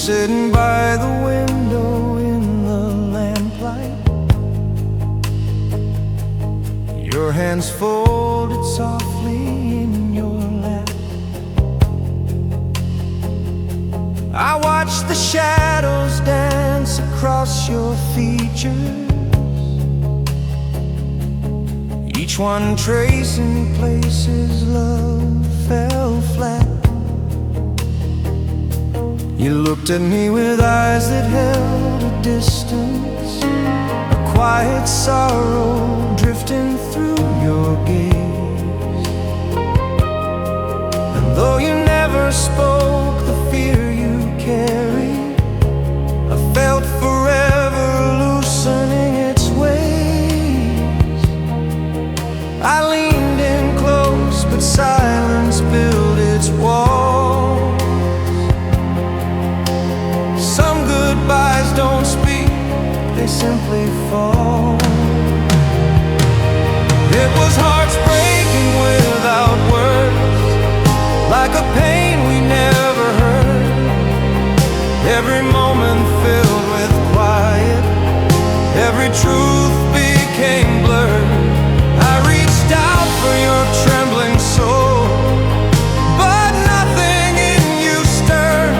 sitting by the window in the lamplight, your hands folded softly in your lap. I watch the shadows dance across your features, each one tracing places love fell flat. You looked at me with eyes that held a distance, a quiet sorrow drifting through your gaze. And though you never spoke the fear you carried, I felt forever loosening its ways. I leaned in close, but silence built its walls. Some goodbyes don't speak, they simply fall. It was hearts breaking without words, like a pain we never heard. Every moment filled with quiet, every truth became blurred. I reached out for your trembling soul, but nothing in you stirred.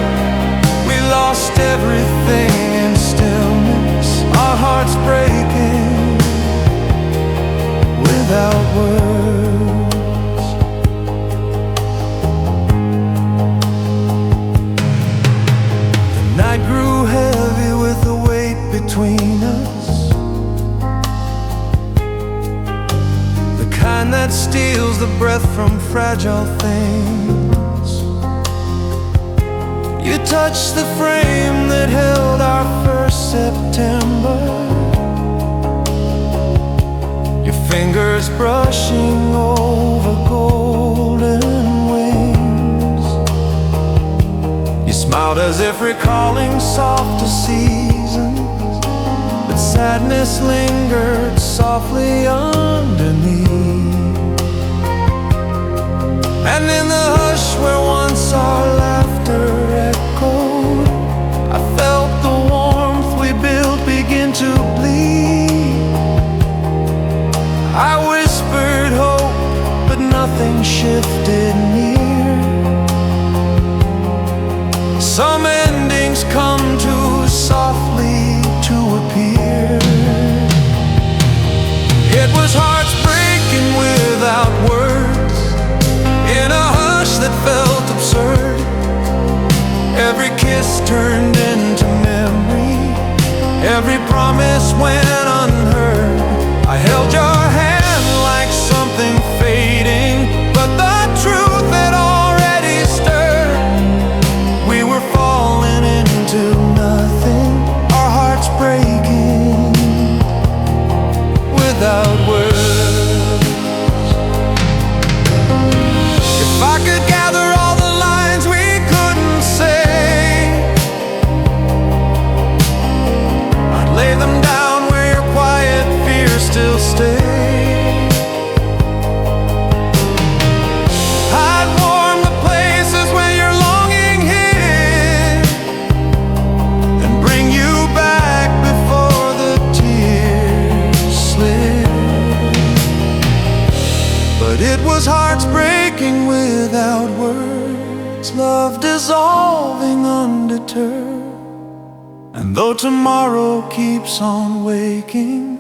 We lost everything in stillness, our hearts breaking without words. The night grew heavy with the weight between us, the kind that steals the breath from fragile things. You touched the frame that held our first September, your fingers brushing over golden wings. You smiled as if recalling softer seasons, but sadness lingered softly underneath. And in the hush where once our laughter echoed, I felt the warmth we built begin to bleed. I whispered hope, but nothing shifted near. Some endings come too softly to appear. It was hearts breaking without words, in a hush that felt absurd. Every kiss turned into memory, every promise went unheard. I held your hand like something fading, but the truth had already stirred. We were falling into nothing, our hearts breaking without words. If I could gather all the lines we couldn't say, I'd lay them down where your quiet fears still stay. I'd warm the places where your longing hid, and bring you back before the tears slid. But it was hearts breaking without words, love dissolving undeterred. And though tomorrow keeps on waking,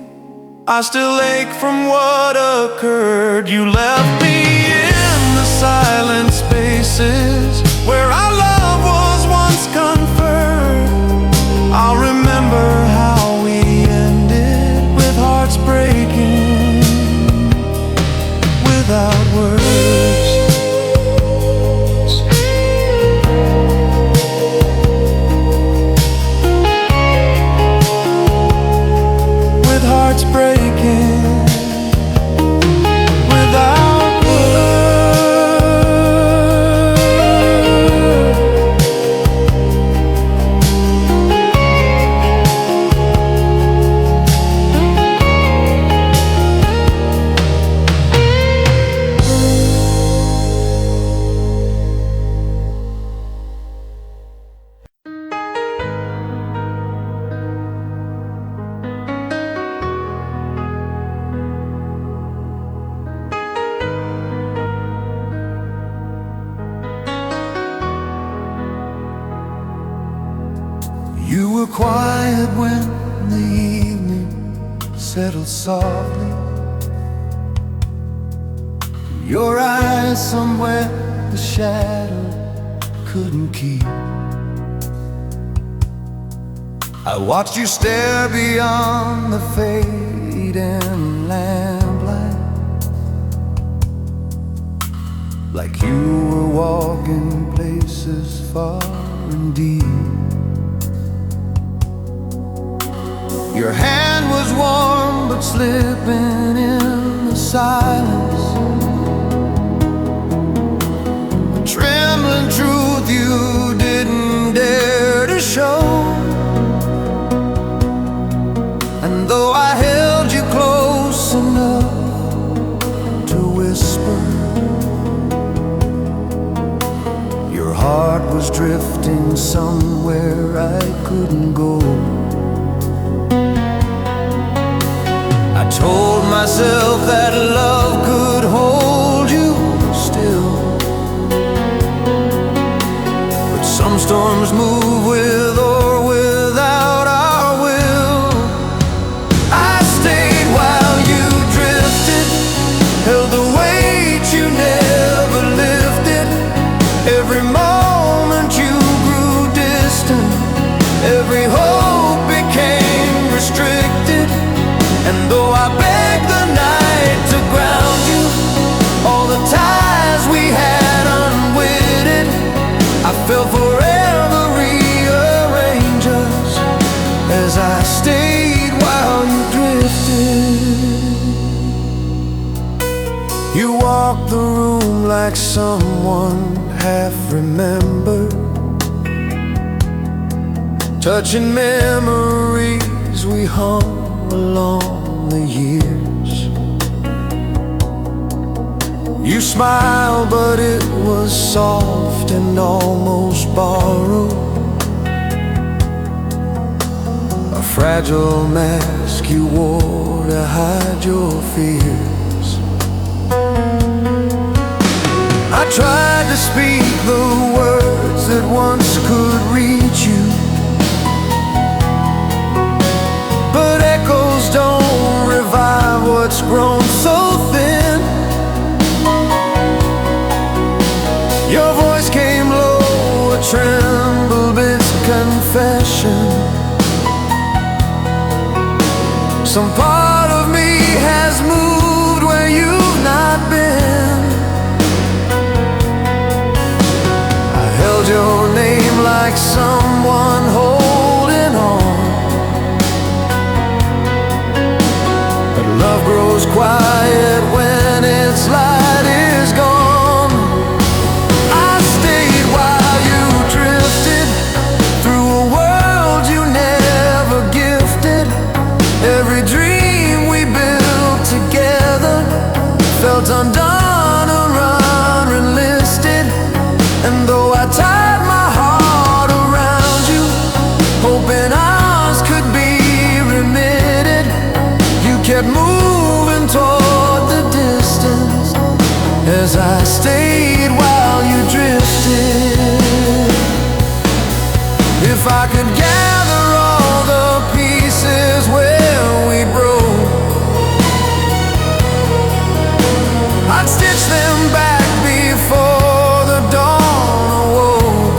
I still ache from what occurred. You left me in the silent spaces where our love was once conferred. I'll remember how we ended, with hearts breaking without words. With hearts breaking without words. You were quiet when the evening settled softly. Your eyes somewhere the shadow couldn't keep. I watched you stare beyond the fading lamplight, like you were walking places far and deep. Your hand was warm but slipping in the silence, a trembling truth you didn't dare to show. And though I held you close enough to whisper, your heart was drifting somewhere I couldn't go. I told myself that love could hold you still, but some storms move with or without our will. I stayed while you drifted, held the weight you never lifted. Every moment you grew distant, every hope became restricted. And though I begged the night to ground you, all the ties we had unwitted, I felt forever rearrange us as I stayed while you drifted. You walked the room like someone half remembered, touching memories we hung along the years. You smiled, but it was soft and almost borrowed, a fragile mask you wore to hide your fears. I tried to speak the words that once could reach you, but echoes don't revive what's grown so thin. Your voice came low, a tremble bit confession. Some part of me has moved where you've not been. I held your name like someone holding on, but love grows quiet when its light is gone. I stayed while you drifted through a world you never gifted. Every dream we built together felt undone or unrealistic. And though I tied my heart around you, hoping ours could be remitted, you kept moving toward the distance as I stayed while you drifted. If I could gather all the pieces where we broke, I'd stitch them back before the dawn awoke.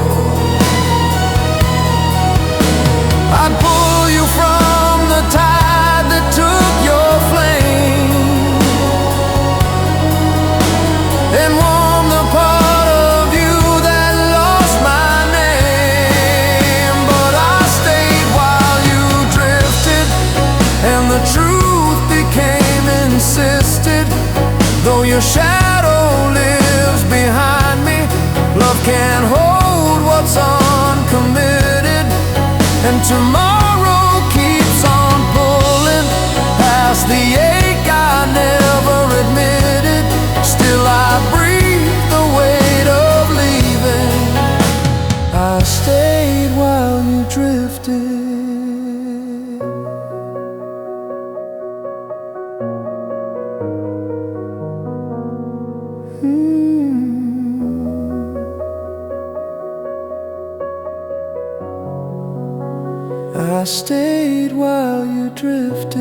I'd pull you from the tide that took your flame, and warm the part of you that lost my name. But I stayed while you drifted, and the truth became insisted. Though your shadow lives behind me, love can't hold what's uncommitted. And tomorrow keeps on pulling past the ache I never admitted. Still I breathe the weight of leaving. I stayed while you drifted. I stayed while you drifted.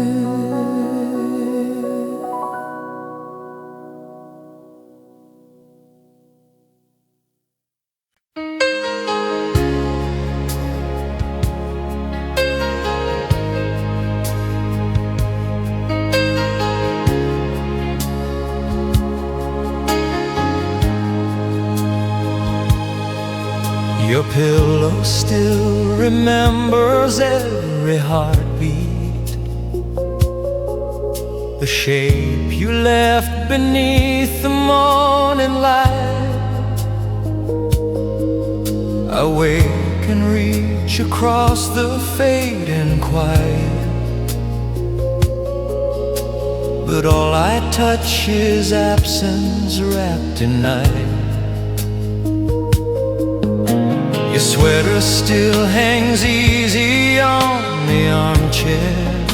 Your pillow still remembers every heartbeat, the shape you left beneath the morning light. I wake and reach across the fading quiet, but all I touch is absence wrapped in night. Your sweater still hangs easy on the armchair,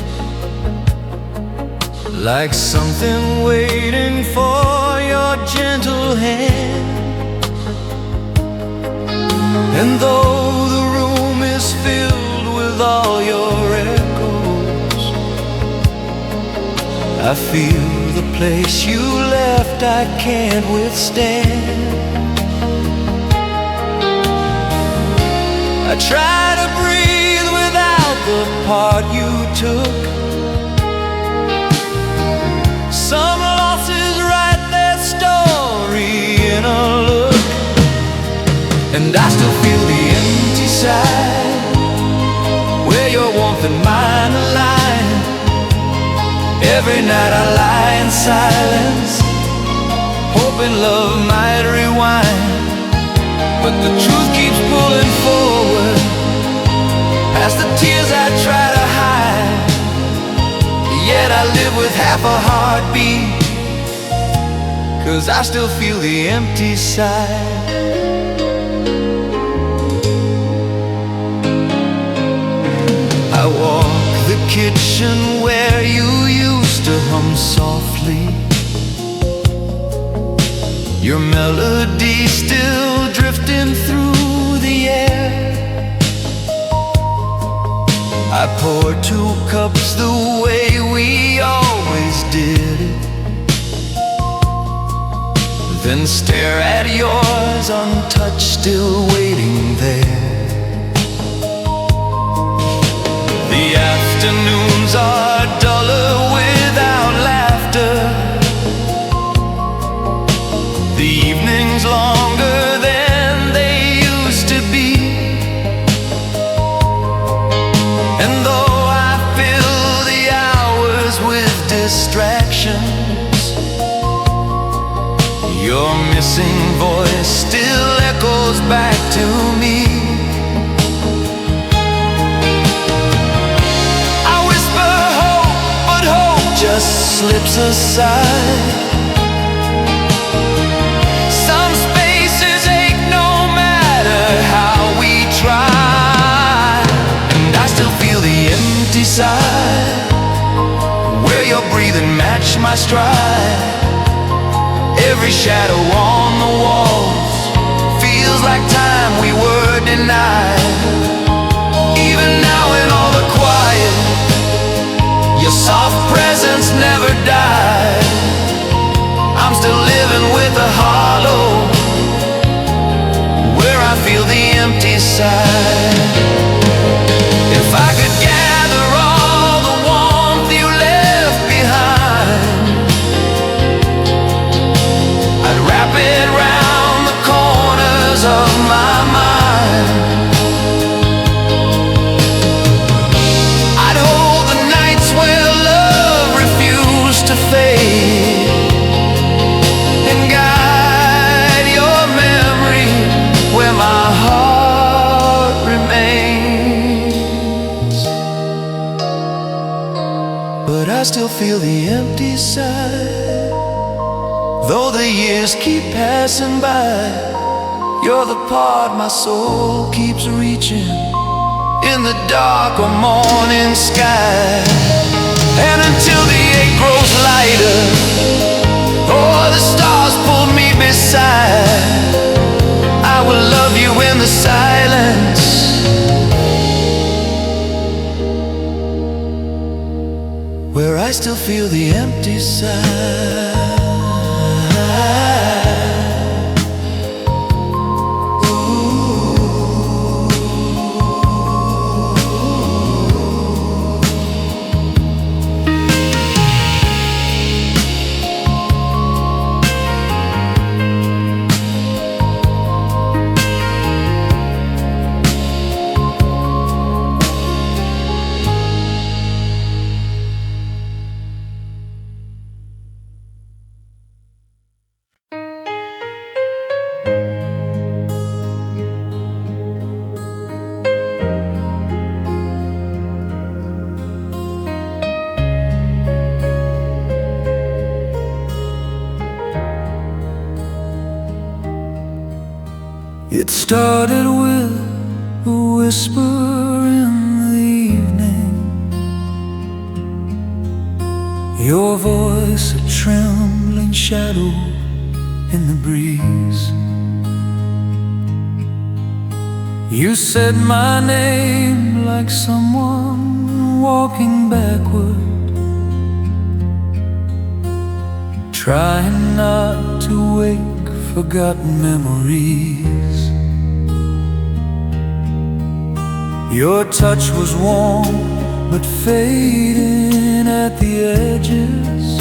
like something waiting for your gentle hand. And though the room is filled with all your echoes, I feel the place you left I can't withstand. I try to breathe without the part you took. Some losses write their story in a look, and I still feel the empty side where your warmth and mine align. Every night I lie in silence, hoping love might rewind, but the truth keeps pulling forward past the tears I try to hide. Yet I live with half a heartbeat, 'cause I still feel the empty side. I walk the kitchen where you used to hum softly, your melody still drifting through the air. I pour 2 cups the way we always did it, then stare at yours untouched, still waiting there. The afternoons are duller without laughter, the evenings longer than they used to be. And though I fill the hours with distractions, your missing voice still echoes back to me. I whisper hope, but hope just slips aside. Some spaces ache no matter how we try, and I still feel the empty side where your breathing matched my stride. Every shadow on the walls feels like time we were denied. Even now in all the quiet, your soft presence never died. I'm still living with a hollow where I feel the empty side. If I could gather all the warmth you left behind, I'd wrap it round the corners of my mind. I'd hold the nights where love refused to fade, and guide your memory where my heart remains. But I still feel the empty side, though the years keep passing by. You're the part my soul keeps reaching in the dark or morning sky. And until the ache grows lighter, or the stars pull me beside, I will love you in the silence still feel the empty side. It started with a whisper in the evening, your voice a trembling shadow in the breeze. You said my name like someone walking backward, trying not to wake forgotten memories. Your touch was warm but fading at the edges,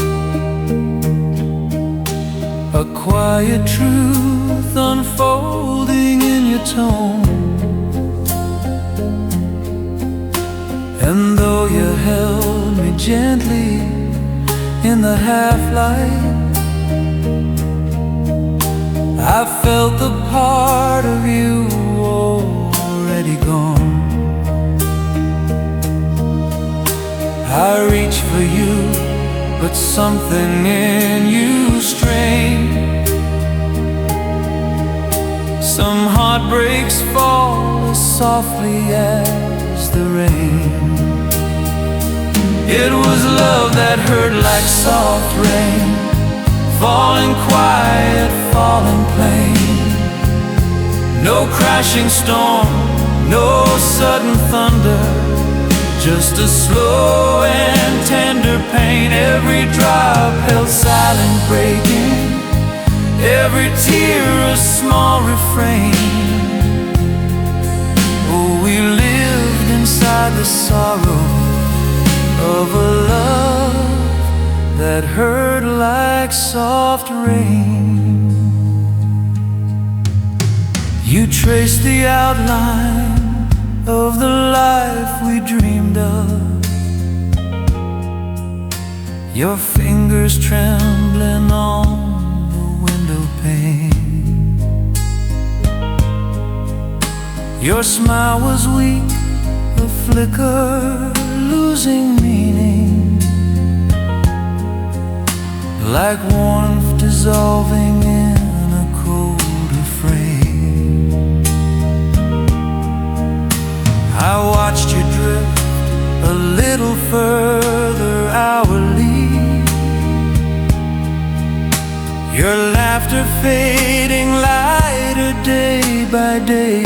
a quiet truth unfolding in your tone. And though you held me gently in the half-light, I felt the part of you already gone. I reach for you, but something in you strained. Some heartbreaks fall as softly as the rain. It was love that hurt like soft rain, falling quiet, falling plain. No crashing storm, no sudden thunder, just a slow and tender pain. Every drop held silent breaking, every tear a small refrain. Oh, we lived inside the sorrow of a love that hurt like soft rain. You traced the outline of the life we dreamed of, your fingers trembling on the window pane. Your smile was weak, a flicker losing meaning, like warmth dissolving in a colder frame. I watched you drift a little further hourly, your laughter fading lighter day by day.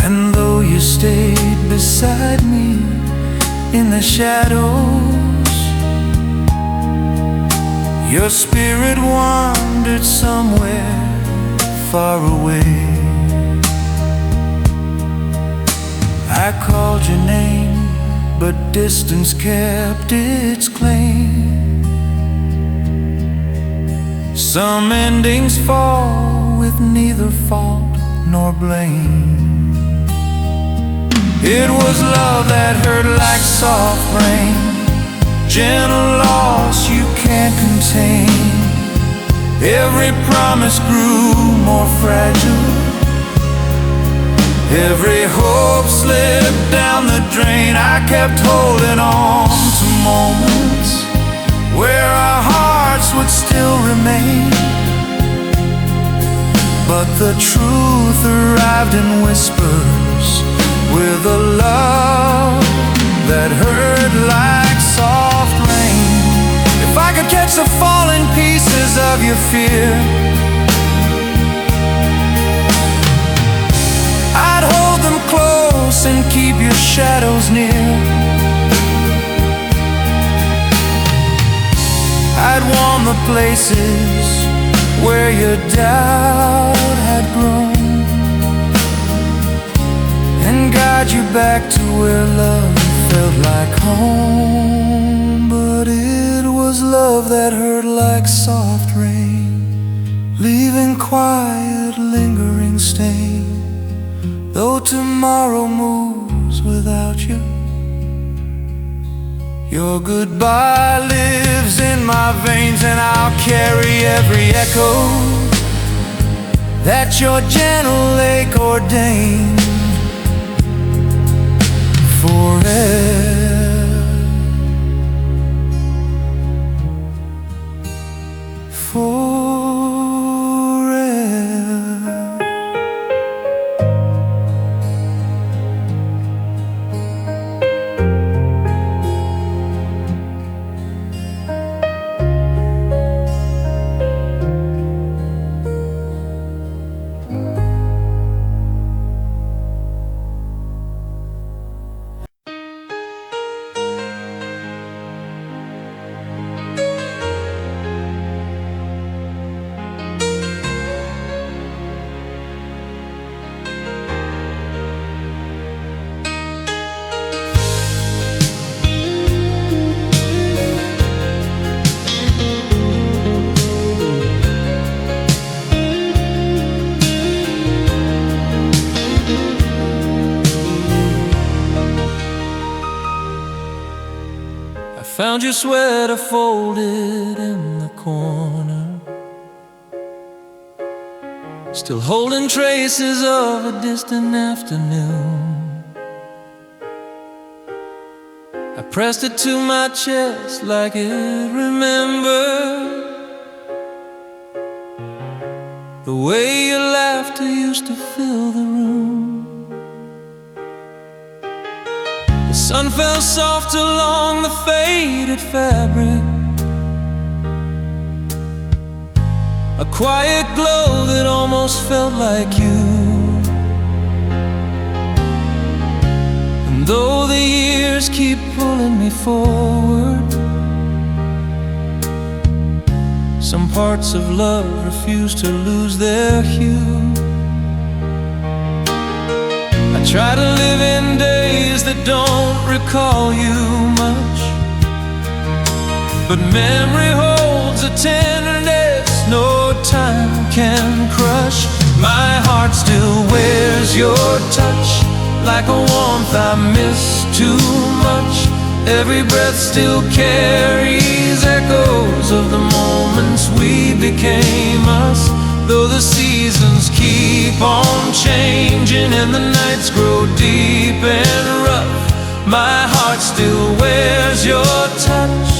And though you stayed beside me in the shadows, your spirit wandered somewhere far away. I called your name, but distance kept its claim. Some endings fall with neither fault nor blame. It was love that hurt like soft rain, gentle loss you can't contain. Every promise grew more fragile, every hope slipped down the drain. I kept holding on to moments where our hearts would still remain, but the truth arrived in whispers, with a love that hurt like soft rain. If I could catch the falling pieces of your fear, I'd hold them close and keep your shadows near. the places where your doubt had grown, and guide you back to where love felt like home. But it was love that hurt like soft rain, leaving quiet, lingering stain. Though tomorrow moves without you, your goodbye lives in my veins, and I'll carry every echo that your gentle lake ordained forever. Found your sweater folded in the corner, still holding traces of a distant afternoon. I pressed it to my chest like it remembered the way your laughter used to fill the room. The sun fell soft along the faded fabric, a quiet glow that almost felt like you. And though the years keep pulling me forward, some parts of love refuse to lose their hue. I try to live in days that don't recall you much, but memory holds a tenderness no time can crush. My heart still wears your touch like a warmth I miss too much. Every breath still carries echoes of the moments we became us. Though the seasons keep on changing and the nights grow deep and rough, my heart still wears your touch,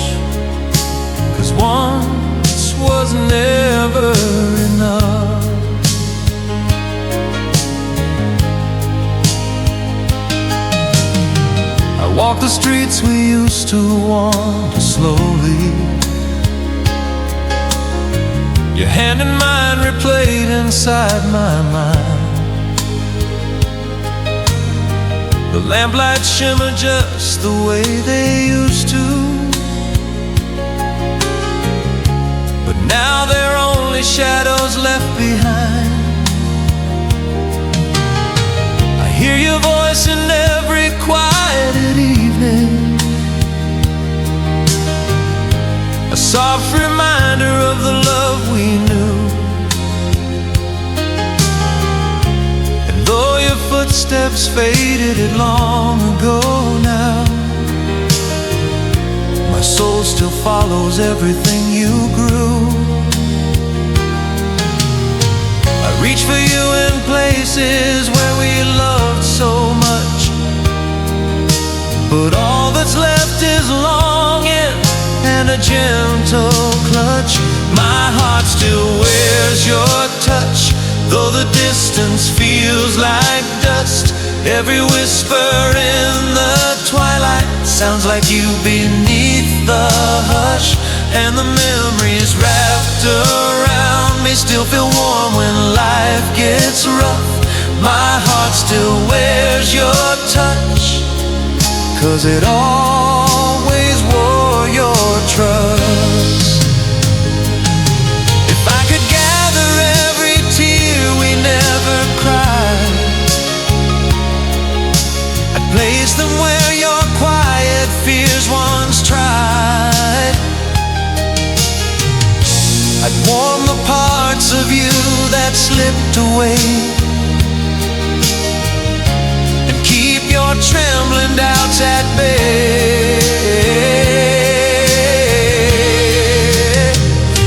'cause once was never enough. I walk the streets we used to walk slowly, your hand in mine replayed inside my mind. The lamplights shimmer just the way they used to, but now there are only shadows left behind. I hear your voice in every quieted evening, a soft reminder of the love we knew. And though your footsteps faded it long ago now, my soul still follows everything you grew. I reach for you in places where we loved so much, but all that's left is longing and a gentle clutch. My heart still wears your touch, though the distance feels like dust. Every whisper in the twilight sounds like you beneath the hush, and the memories wrapped around me still feel warm when life gets rough. My heart still wears your touch, 'cause it always wore your trust. of you that slipped away, and keep your trembling doubts at bay.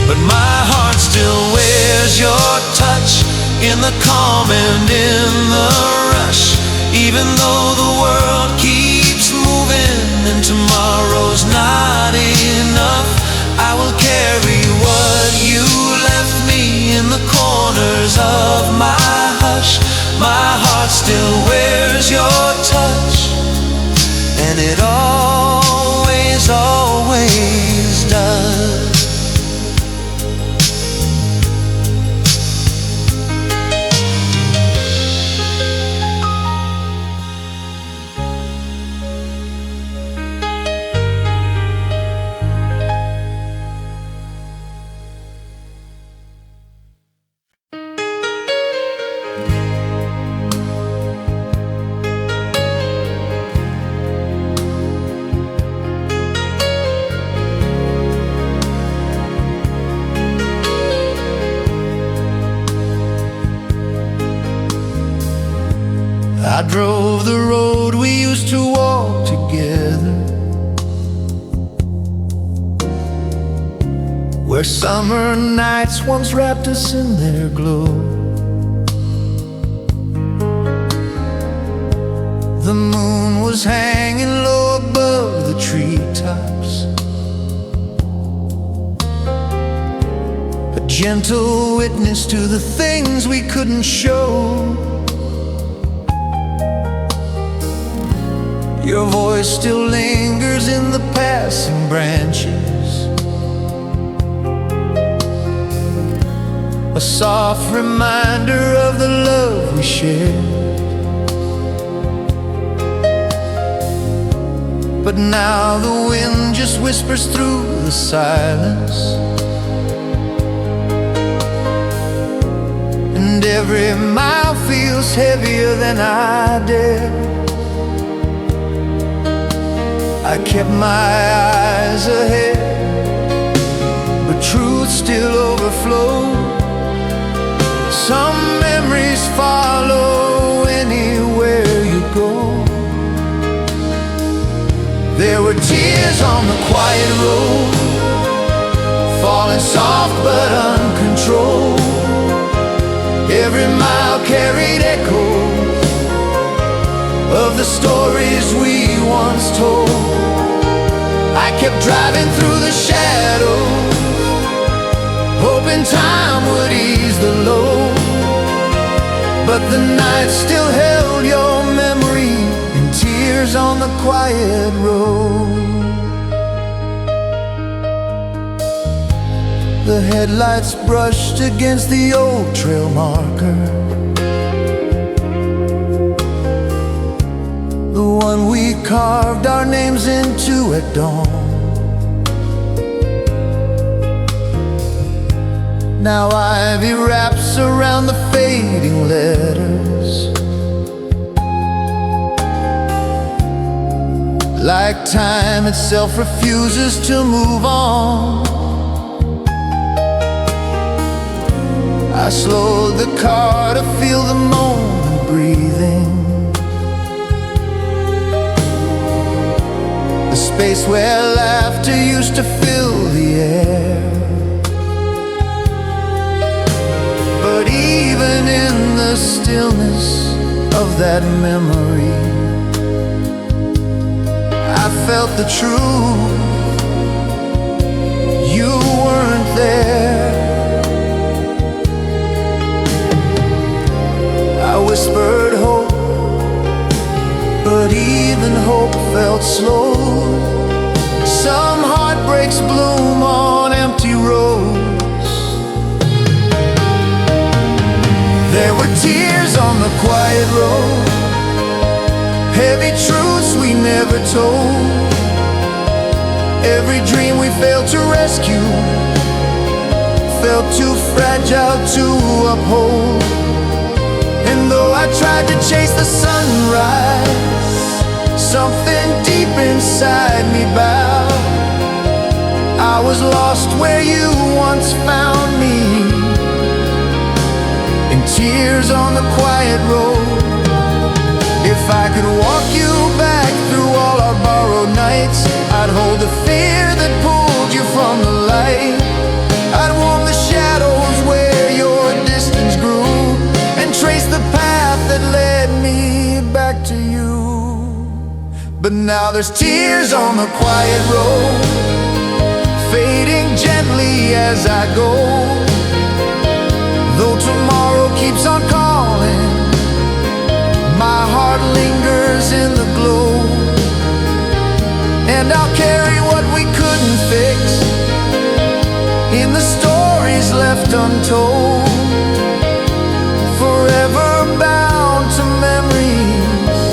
But my heart still wears your touch in the calm and in the rush. Even though the world keeps moving and tomorrow's not enough, I will carry what you left me in the corners of my hush. My heart still wears your touch, and it always, always does. I drove the road we used to walk together, where summer nights once wrapped us in their glow. The moon was hanging low above the treetops, a gentle witness to the things we couldn't show. Your voice still lingers in the passing branches, a soft reminder of the love we shared. But now the wind just whispers through the silence, and every mile feels heavier than I dared. I kept my eyes ahead, but truth still overflowed. Some memories follow anywhere you go. There were tears on the quiet road, falling soft but uncontrolled. Every mile carried echoes of the stories we once told. I kept driving through the shadows, hoping time would ease the load. But the night still held your memory in tears on the quiet road. The headlights brushed against the old trail marker, the one we carved our names into at dawn. Now ivy wraps around the fading letters, like time itself refuses to move on. I slowed the car to feel the moment breathing, the space where laughter used to fill the air. But even in the stillness of that memory, I felt the truth. You weren't there. I whispered hope, but even hope felt slow. Some heartbreaks bloom on empty roads. There were tears on the quiet road, heavy truths we never told. Every dream we failed to rescue felt too fragile to uphold. And though I tried to chase the sunrise, something deep inside me bowed. I was lost where you once found me, tears on the quiet road. If I could walk you back through all our borrowed nights, I'd hold the fear that pulled you from the light. I'd warm the shadows where your distance grew, and trace the path that led me back to you. But now there's tears on the quiet road, fading gently as I go. Though tomorrow keeps on calling, my heart lingers in the glow. And I'll carry what we couldn't fix in the stories left untold, forever bound to memories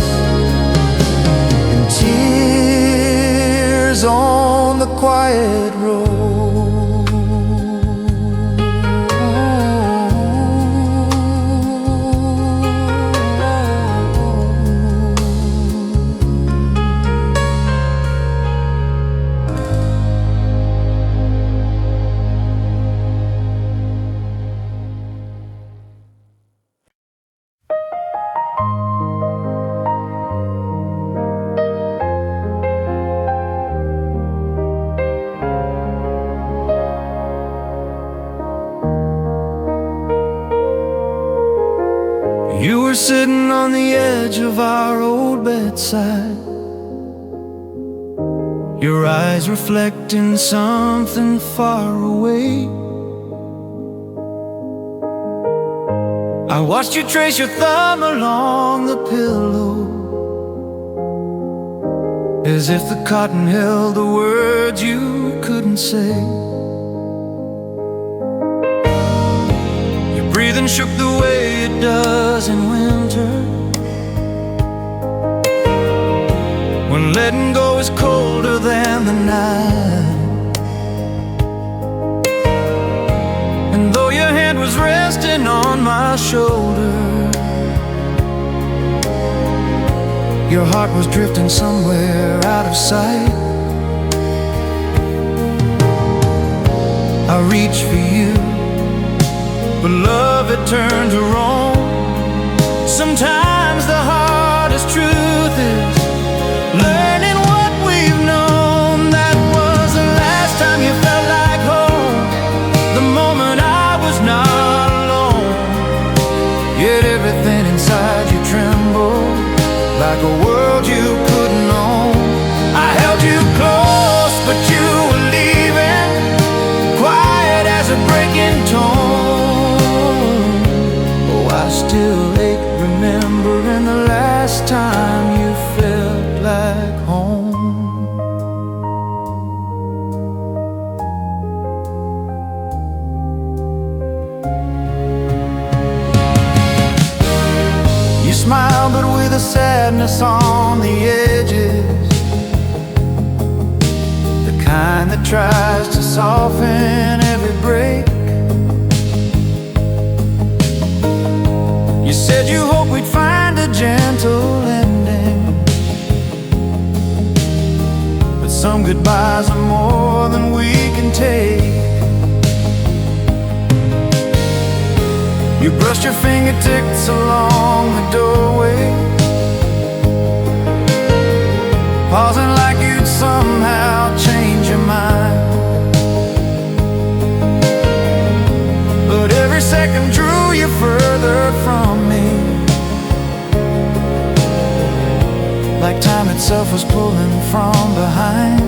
and tears on the quiet road. You were sitting on the edge of our old bedside, your eyes reflecting something far away. I watched you trace your thumb along the pillow, as if the cotton held the words you couldn't say. Your breathing shook the way it does in winter, when letting go is colder than the night. And though your hand was resting on my shoulder, your heart was drifting somewhere out of sight. I reached for you, but love had turned to wrong. Sometimes the hardest truth is learning what we've known. That was the last time you felt like home, the moment I was not alone. Yet everything inside you trembled like a world you couldn't own. I held you close, but you were leaving, quiet as a breaking tone. Oh, I still ache remembering the last time you felt like home. You smile, but with a sadness on the edges, the kind that tries to soften every break. You said you hoped we'd find a gentle ending, but some goodbyes are more than we can take. You brushed your fingertips along the doorway, pausing like you'd somehow change your mind. But every second drew you further from me, like time itself was pulling from behind.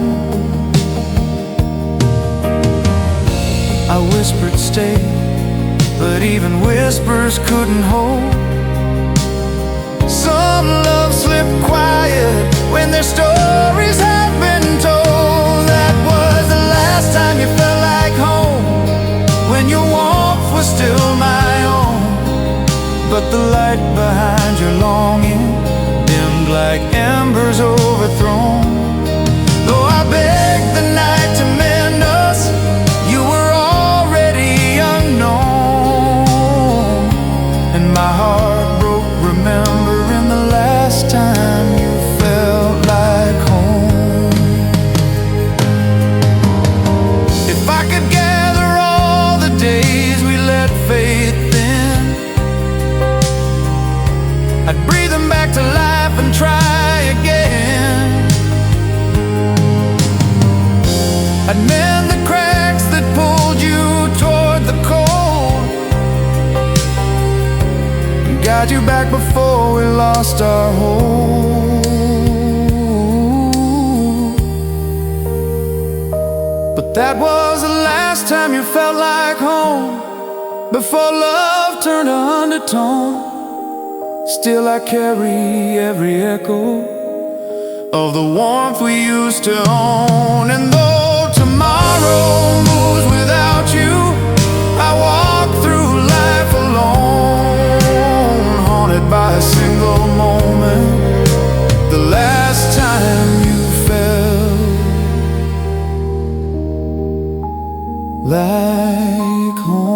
I whispered stay, but even whispers couldn't hold. Some love slipped quiet when their stories had been told. That was the last time you felt like home, when your warmth was still my own. But the light behind your longing dimmed like embers overthrown. Though I begged the night to mend us, you were already unknown. And my heart broke remembering the last time you felt like home. If I could gather all the days we let faith in, had you back before we lost our hold. But that was the last time you felt like home, before love turned to undertone. Still I carry every echo of the warmth we used to own. And though tomorrow moves without you, I walk through life alone, haunted by a single moment, the last time you felt like home.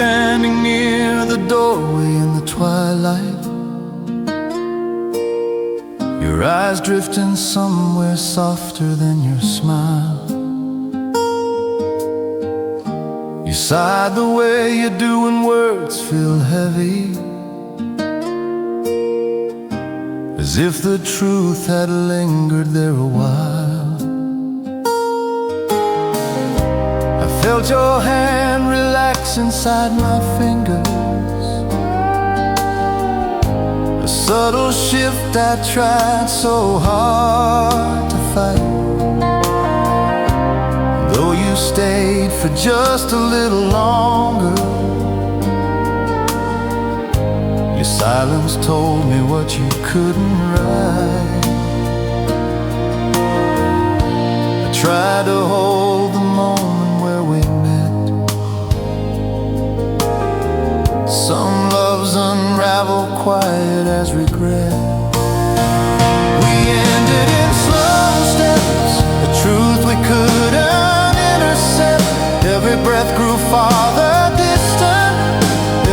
Standing near the doorway in the twilight, your eyes drifting somewhere softer than your smile. You sighed the way you do when words feel heavy, as if the truth had lingered there a while. I felt your hand relax inside my fingers, a subtle shift I tried so hard to fight. Though you stayed for just a little longer, your silence told me what you couldn't write. I tried to hold the moment where we met. Some loves unravel quiet as regret. We ended in slow steps, a truth we couldn't intercept. Every breath grew farther distant,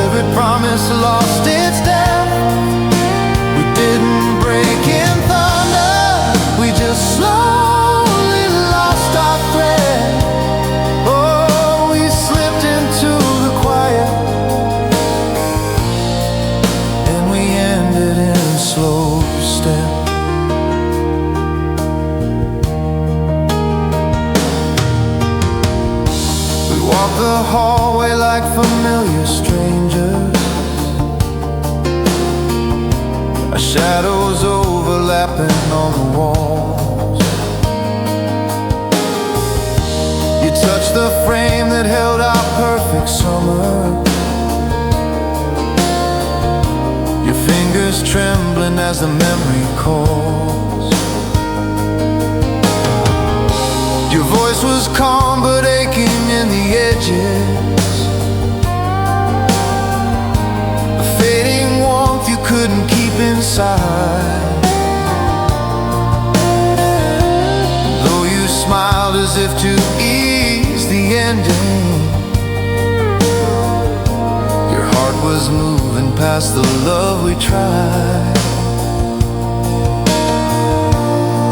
every promise lost its depth. We didn't break in thunder, we just slowly lost our thread. Oh, we slipped into the quiet, slow step. We walked the hallway like familiar strangers, our shadows overlapping on the walls. You touched the frame that held our perfect summer, fingers trembling as the memory calls. Your voice was calm but aching in the edges, a fading warmth you couldn't keep inside. Though you smiled as if to ease the ending, your heart was moving past the love we tried.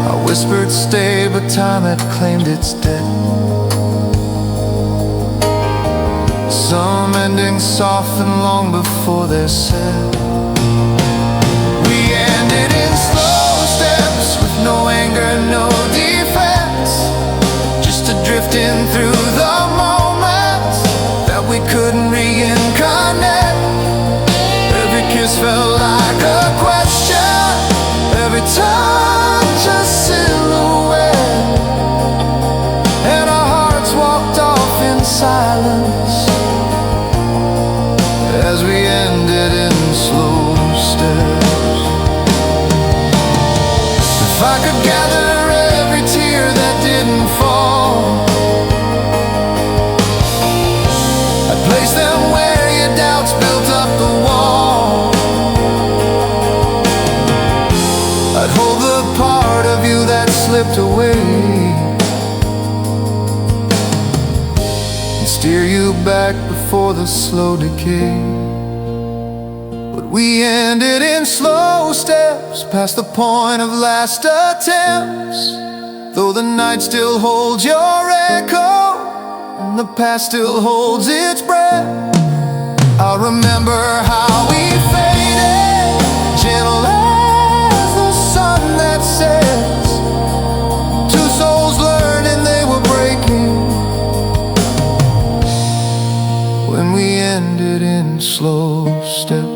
I whispered stay, but time had claimed its debt. Some endings soften long before they're said. We ended in slow steps, with no anger, no defense, just a drifting through the moments that we couldn't reincarnate. Every kiss felt like a question, every touch a silhouette, and our hearts walked off in silence as we ended in slow steps. If I could gather every tear that didn't fall, I'd place them where your doubts built up the wall. I'd hold the part of you that slipped away and steer you back before the slow decay. But we ended in slow steps, past the point of last attempts. Though the night still holds your echo and the past still holds its breath, I'll remember how we faded, gentle as the sun that sets. Two souls learning they were breaking when we ended in slow steps.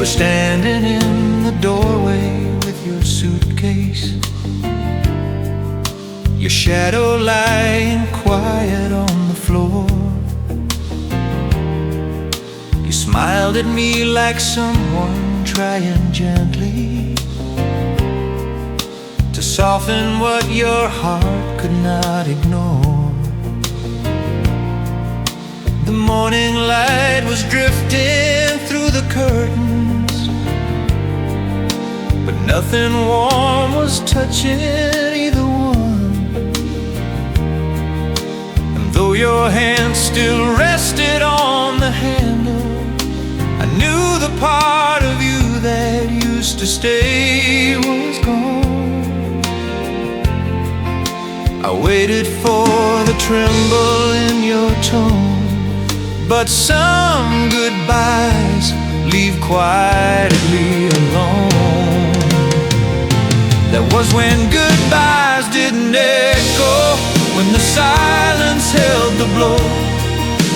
Standing in the doorway with your suitcase, your shadow lying quiet on the floor. You smiled at me like someone trying gently to soften what your heart could not ignore. The morning light was drifting through the curtains, but nothing warm was touching either one. And though your hand still rested on the handle, I knew the part of you that used to stay was gone. I waited for the tremble in your tone, but some goodbyes leave quietly alone. That was when goodbyes didn't echo, when the silence held the blow.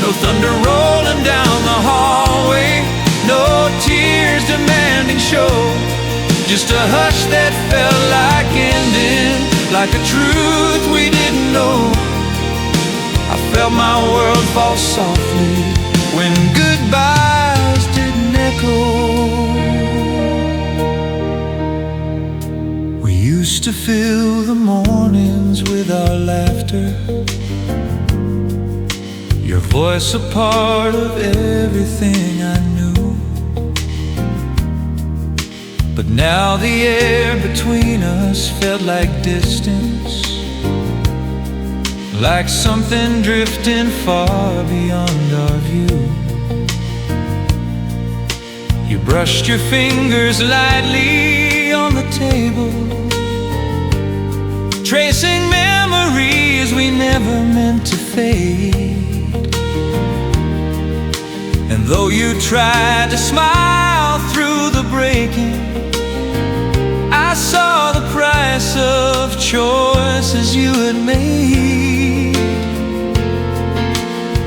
No thunder rolling down the hallway, no tears demanding show, just a hush that felt like ending, like a truth we didn't know. I felt my world fall softly when goodbyes didn't echo. We used to fill the mornings with our laughter, your voice a part of everything I knew. But now the air between us felt like distance, like something drifting far beyond our view. You brushed your fingers lightly on the table, tracing memories we never meant to fade. And though you tried to smile through the breaking, I saw the price of choices you had made.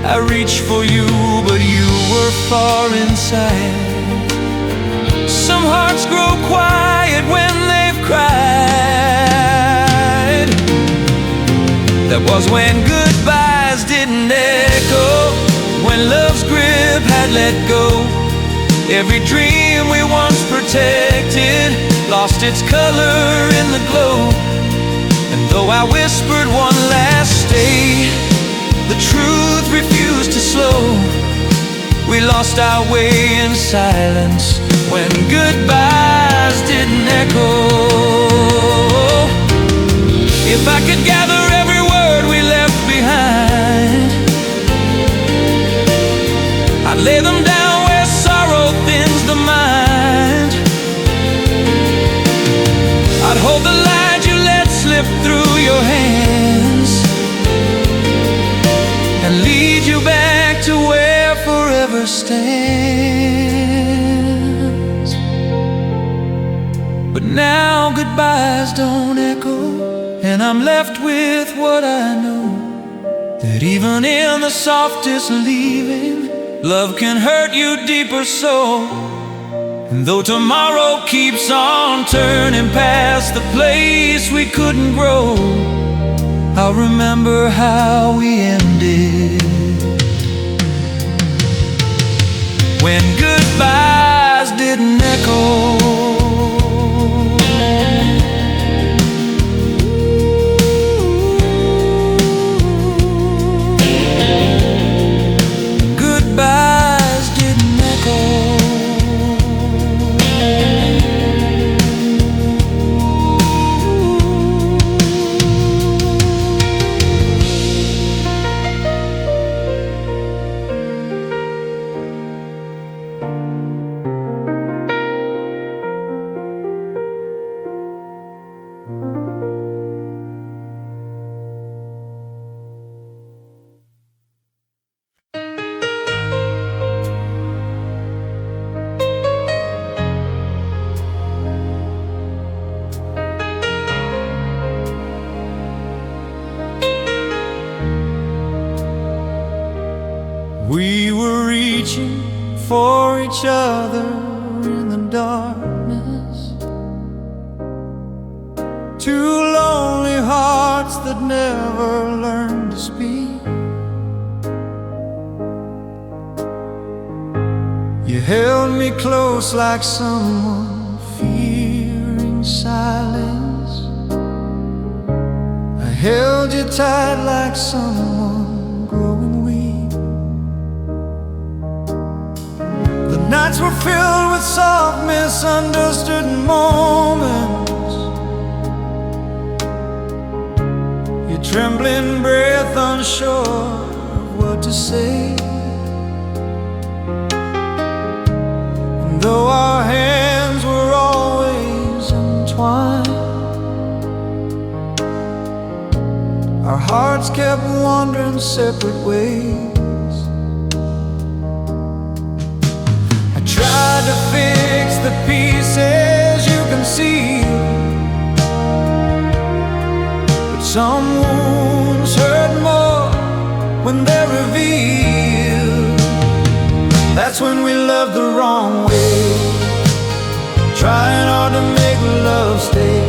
I reached for you, but you were far inside. Some hearts grow quiet when they've cried. That was when goodbyes didn't echo, when love's grip had let go. Every dream we once protected lost its color in the glow. And though I whispered one last stay, the truth refused to slow. We lost our way in silence when goodbyes didn't echo. If I could gather every word we left behind, I'd lay them down where sorrow But now goodbyes don't echo, and I'm left with what I know, that even in the softest leaving, love can hurt you deeper so. And though tomorrow keeps on turning past the place we couldn't grow, I'll remember how we ended, when goodbyes didn't echo. We were reaching for each other in the darkness, two lonely hearts that never learned to speak. You held me close like someone fearing silence. I held you tight like someone growing weak. Nights were filled with soft, misunderstood moments, your trembling breath unsure of what to say. And though our hands were always entwined, our hearts kept wandering separate ways. Tried to fix the pieces you conceal, but some wounds hurt more when they're revealed. That's when we loved the wrong way, trying hard to make love stay.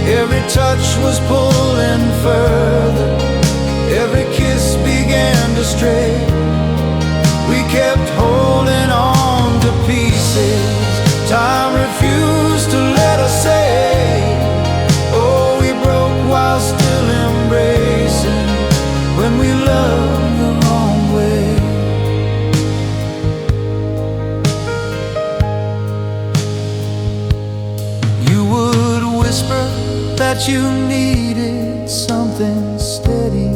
Every touch was pulling further, every kiss began to stray. We kept holding on to pieces time refused to let us say. Oh, we broke while still embracing, when we loved the wrong way. You would whisper that you needed something steady,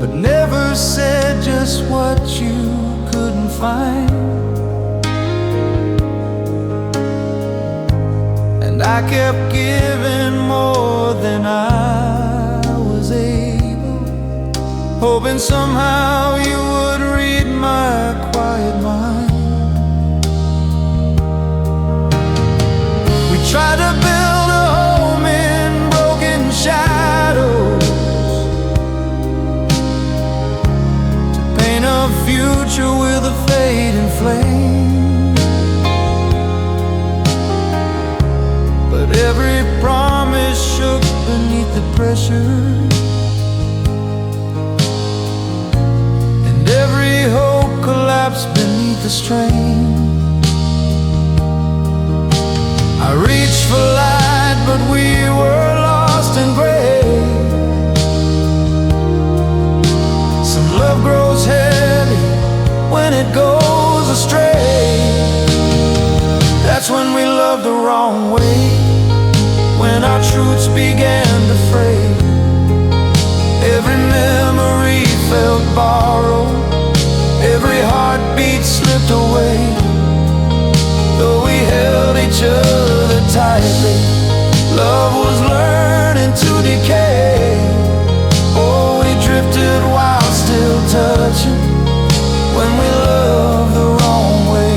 but never said just what you couldn't find. And I kept giving more than I was able, hoping somehow you would read my quiet mind. We tried to build a home in broken shadows, a future with a fading flame. But every promise shook beneath the pressure, and every hope collapsed beneath the strain. I reached for light, but we were lost in gray. Some love grows heavy when it goes astray. That's when we loved the wrong way, when our truths began to fray. Every memory felt borrowed, every heartbeat slipped away. Though we held each other tightly, love was learning to decay. Oh, we drifted while still touching, when we loved the wrong way.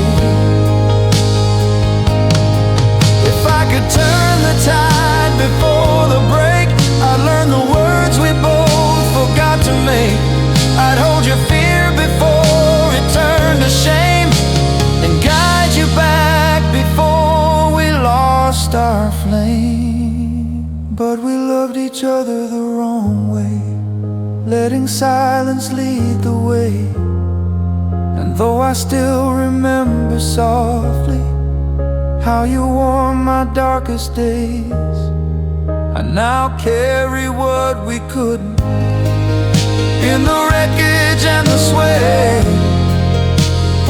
silence lead the way. And though I still remember softly how you warmed my darkest days, I now carry what we couldn't in the wreckage and the sway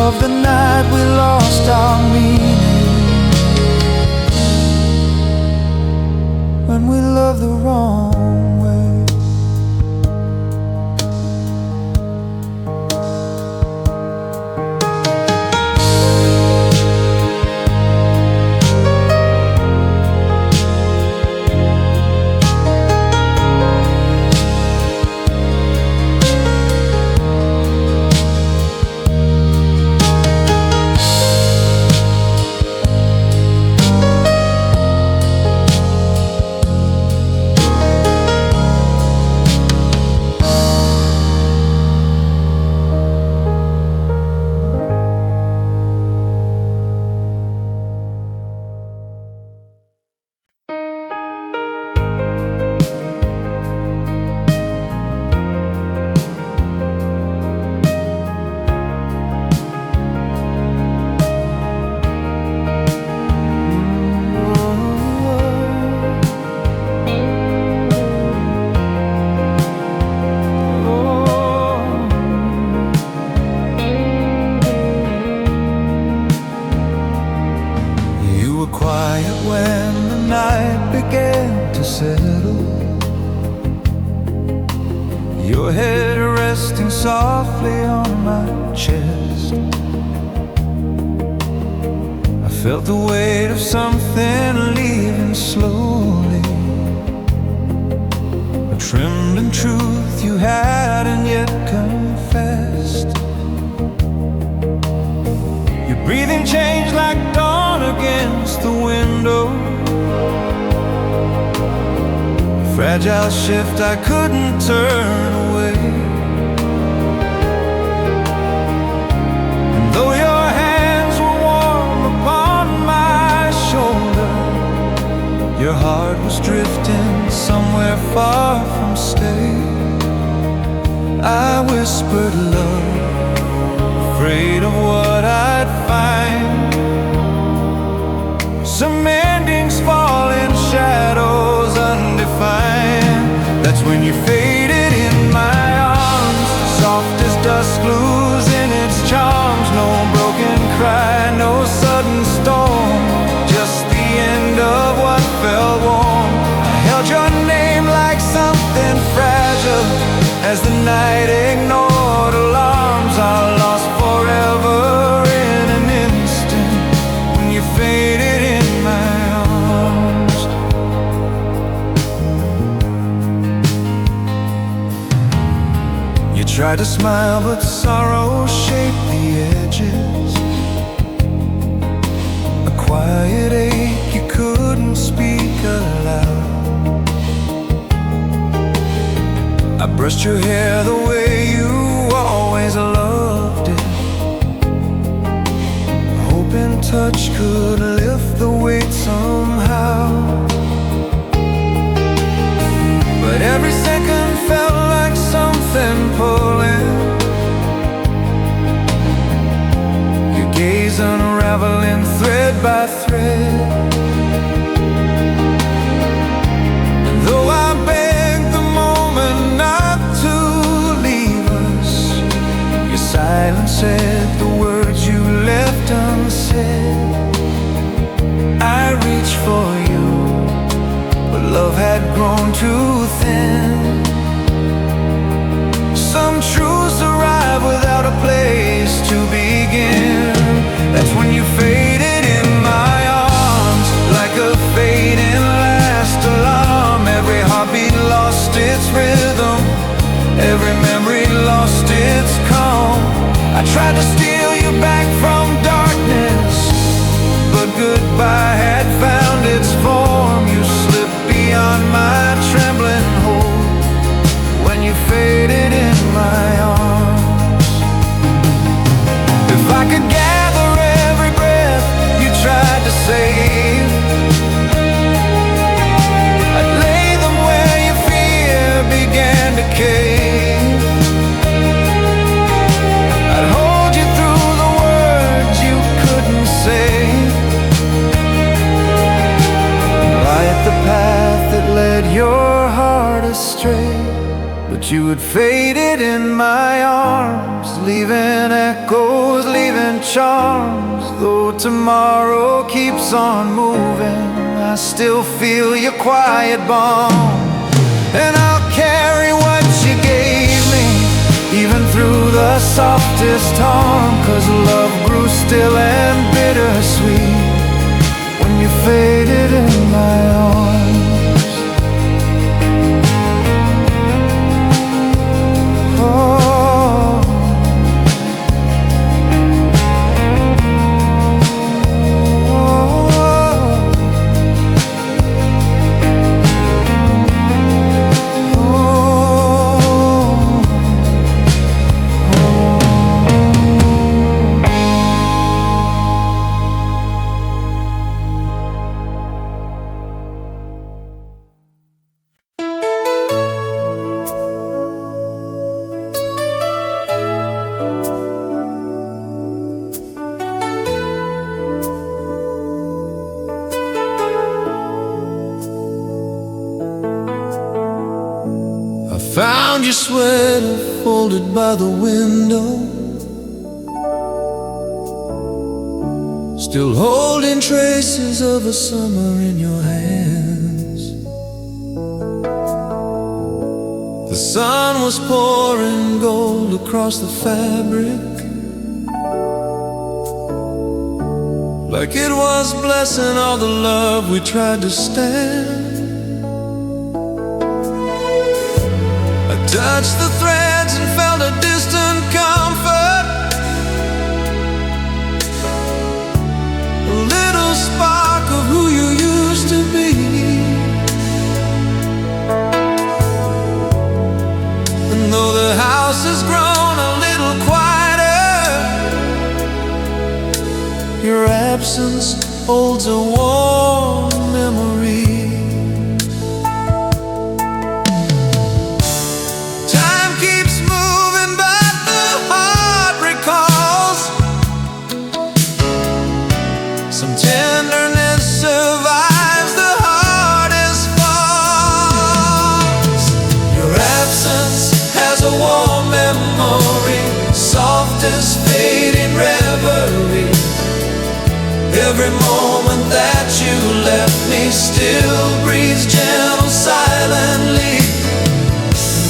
of the night we lost our meaning, when we loved the wrong way. When the night began to settle, your head resting softly on my chest, I felt the weight of something leaving slowly, a trembling truth you hadn't yet confessed. Your breathing changed like dawn against the window, a fragile shift I couldn't turn away. And though your hands were warm upon my shoulder, your heart was drifting somewhere far from stay. I whispered love, afraid of what I'd find. Some endings fall in shadows undefined. That's when you faded in my arms, soft as dusk losing its charms. No broken cry, no sudden storm, just the end of what felt warm. I held your name like something fragile as the night ignored alarms. I lost forever in an instant when you faded in my arms. You tried to smile, but sorrow shaped the edges, a quiet ache you couldn't speak aloud. I brushed your hair the way you always loved it, hoping touch could lift the weight somehow. But every second felt like something pulling, your gaze unraveling thread by thread. And though I begged the moment not to leave us, your silence said the words you left unsaid. I reached for you, but love had grown too thin. Some truths arrive without a place to begin. That's when you faded in my arms, like a fading last alarm. Every heartbeat lost its rhythm, every memory lost its calm. I tried to steal you back from darkness, but goodbye had found its form. You slipped beyond my trembling hold when you faded in my arms. If I could gather every breath you tried to save, I'd lay them where your fear began to cave. But you had faded in my arms, leaving echoes, leaving charms. Though tomorrow keeps on moving, I still feel your quiet balm. And I'll carry what you gave me, even through the softest harm. 'Cause love grew still and bittersweet when you faded in my arms. Found your sweater folded by the window, still holding traces of a summer in your hands. The sun was pouring gold across the fabric, like it was blessing all the love we tried to stand. Touched the threads and felt a distant comfort, a little spark of who you used to be. And though the house has grown a little quieter, your absence holds a warm memory. Fading reverie, every moment that you left me still breathes gentle silently.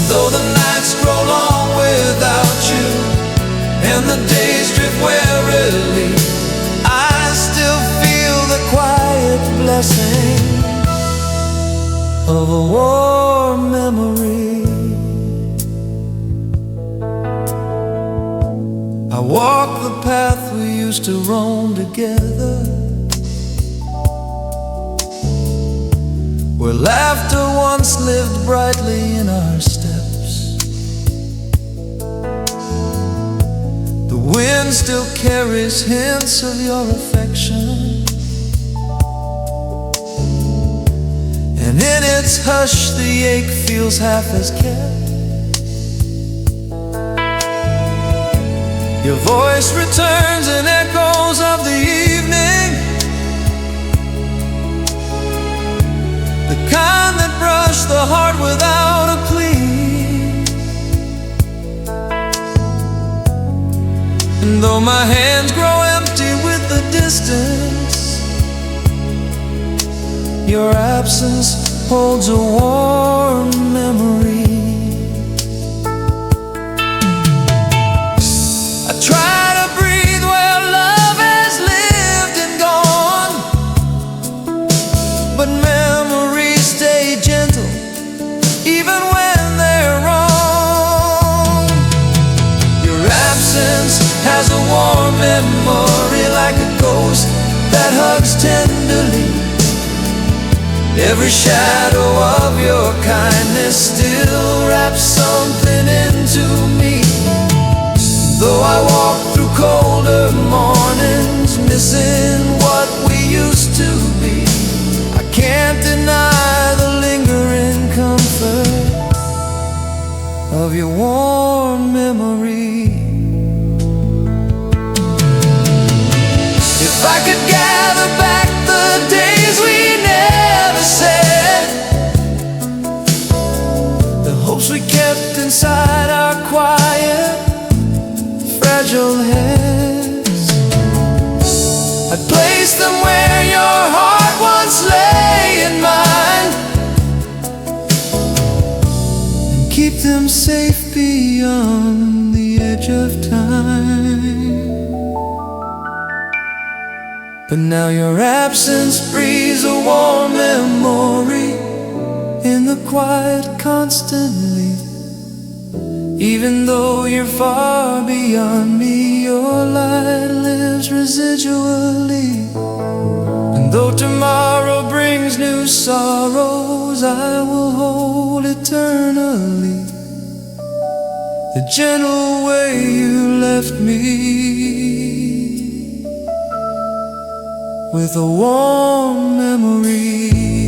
Though the nights grow long without you and the days drift wearily, I still feel the quiet blessing of a warm memory. I walk the path we used to roam together, where laughter once lived brightly in our steps. The wind still carries hints of your affection, and in its hush the ache feels half as kept. Your voice returns in echoes of the evening, the kind that brush the heart without a plea. And though my hands grow empty with the distance, your absence holds a warm memory. Try to breathe where love has lived and gone, but memories stay gentle even when they're wrong. Your absence has a warm memory, like a ghost that hugs tenderly. Every shadow of your kindness still wraps something into me. Though I walk through colder mornings, missing what we used to be, I can't deny the lingering comfort of your warm memory. If I could gather back the days we never said, the hopes we kept in place them where your heart once lay in mine, and keep them safe beyond the edge of time. But now your absence breathes a warm memory in the quiet constantly. Even though you're far beyond me, your light lives residually. And though tomorrow brings new sorrows, I will hold eternally the gentle way you left me, with a warm memory.